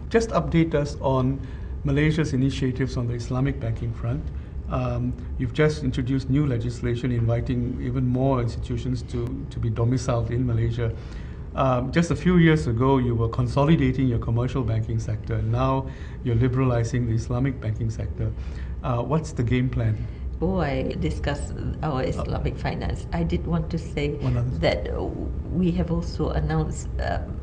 Just update us on Malaysia's initiatives on the Islamic banking front. You've just introduced new legislation inviting even more institutions to be domiciled in Malaysia. Just a few years ago, you were consolidating your commercial banking sector. Now you're liberalizing the Islamic banking sector. What's the game plan? Before I discuss our Islamic finance, I did want to say that we have also announced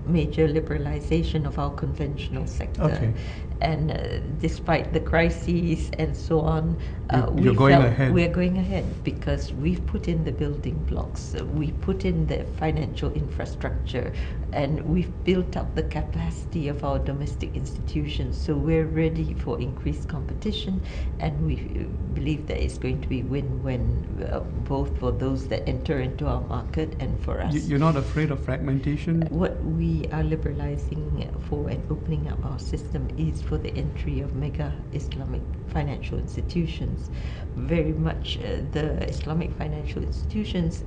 major liberalization of our conventional sector. Okay. And despite the crises and so on, we're going ahead because we've put in the building blocks, we put in the financial infrastructure, and we've built up the capacity of our domestic institutions. So we're ready for increased competition, and we believe that it's going to be win-win, both for those that enter into our market and for us. You're not afraid of fragmentation? What we are liberalizing for and opening up our system is for the entry of mega Islamic financial institutions. Very much the Islamic financial institutions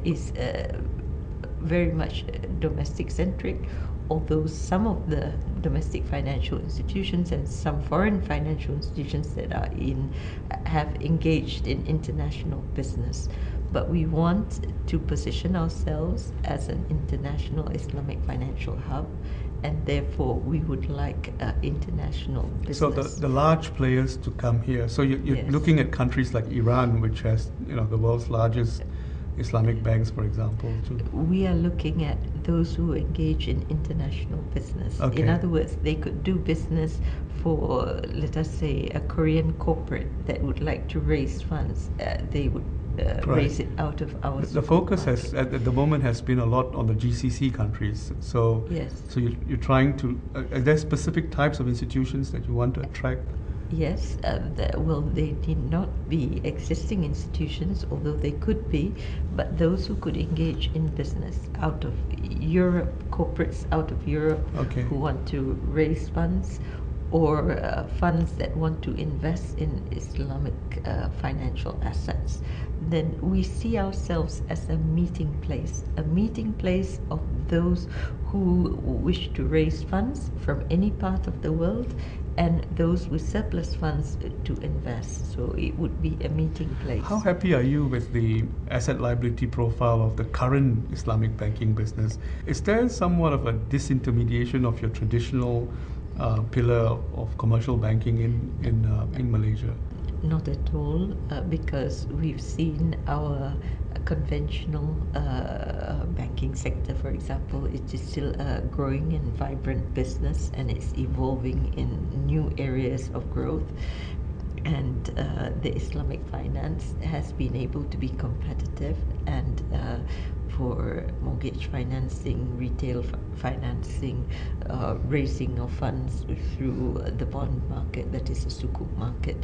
is very much domestic centric, although some of the domestic financial institutions and some foreign financial institutions that are have engaged in international business. But we want to position ourselves as an international Islamic financial hub, and therefore we would like international business. So the large players to come here. So you're Yes. looking at countries like Iran, which has the world's largest Islamic banks, for example. We are looking at those who engage in international business. Okay. In other words, they could do business for, let us say, a Korean corporate that would like to raise funds. They would raise it out of our The focus market. has at the moment has been a lot on the GCC countries. So Yes. So you're trying to. Are there specific types of institutions that you want to attract? Yes, they need not be existing institutions, although they could be, but those who could engage in business out of Europe, corporates out of Europe, Okay. who want to raise funds, or funds that want to invest in Islamic financial assets. Then we see ourselves as a meeting place of those who wish to raise funds from any part of the world, and those with surplus funds to invest. So it would be a meeting place. How happy are you with the asset liability profile of the current Islamic banking business? Is there somewhat of a disintermediation of your traditional pillar of commercial banking in Malaysia? Not at all, because we've seen our conventional banking sector, for example, it is still a growing and vibrant business, and it's evolving in new areas of growth. And the Islamic finance has been able to be competitive, and for mortgage financing, retail financing, raising of funds through the bond market, that is the sukuk market,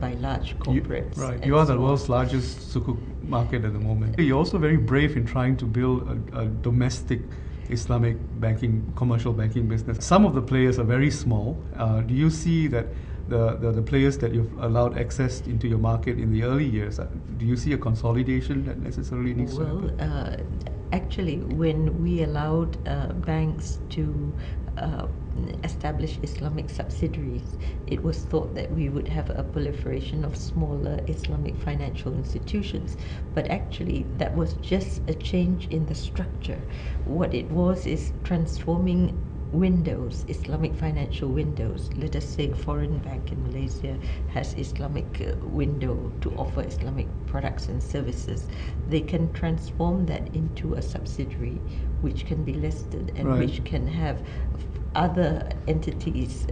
by large corporates. You are the world's largest sukuk market at the moment. You're also very brave in trying to build a domestic Islamic banking, commercial banking business. Some of the players are very small. Do you see that the players that you've allowed access into your market in the early years, do you see a consolidation that necessarily needs to happen? Actually, when we allowed banks to establish Islamic subsidiaries, it was thought that we would have a proliferation of smaller Islamic financial institutions. But actually, that was just a change in the structure. What it was is transforming windows, Islamic financial windows. Let us say a foreign bank in Malaysia has Islamic window to offer Islamic products and services. They can transform that into a subsidiary which can be listed and which can have other entities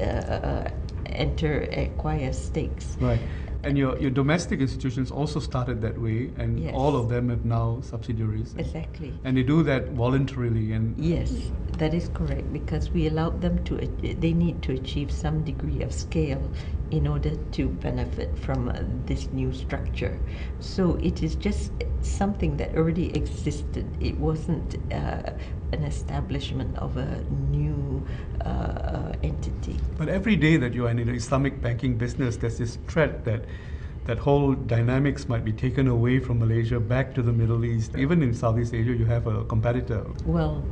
acquire stakes. Right. And your domestic institutions also started that way, and Yes. all of them have now subsidiaries. Exactly. And they do that voluntarily. And Yes, that is correct, because we allowed them to, they need to achieve some degree of scale in order to benefit from this new structure. So it is just something that already existed. It wasn't an establishment of a new entity. But every day that you are in the Islamic banking business, there's this threat that whole dynamics might be taken away from Malaysia back to the Middle East. Even in Southeast Asia, you have a competitor. Well,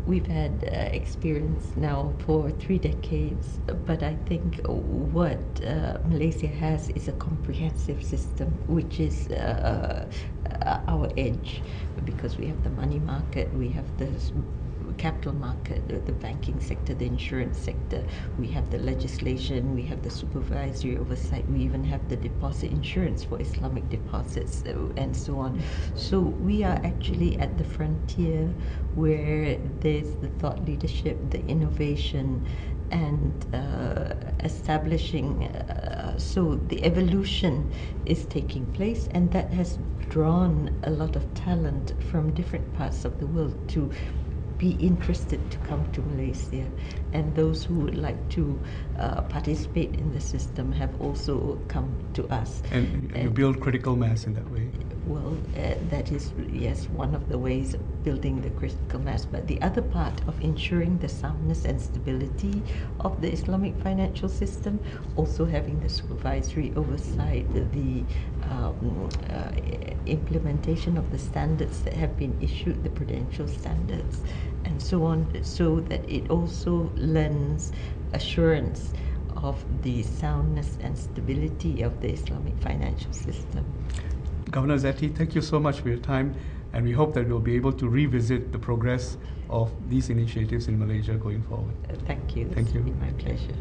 We've had experience now for 3 decades, but I think what Malaysia has is a comprehensive system, which is our edge, because we have the money market, we have the capital market, the banking sector, the insurance sector, we have the legislation, we have the supervisory oversight, we even have the deposit insurance for Islamic deposits, and so on. So we are actually at the frontier where there's the thought leadership, the innovation, and establishing, so the evolution is taking place, and that has drawn a lot of talent from different parts of the world to be interested to come to Malaysia, and those who would like to participate in the system have also come to us. And you build critical mass in that way? Well, that is, yes, one of the ways of building the critical mass. But the other part of ensuring the soundness and stability of the Islamic financial system, also having the supervisory oversight, the implementation of the standards that have been issued, the prudential standards, and so on, so that it also lends assurance of the soundness and stability of the Islamic financial system. Governor Zeti, thank you so much for your time, and we hope that we'll be able to revisit the progress of these initiatives in Malaysia going forward. Thank you. Thank you. It's been my pleasure.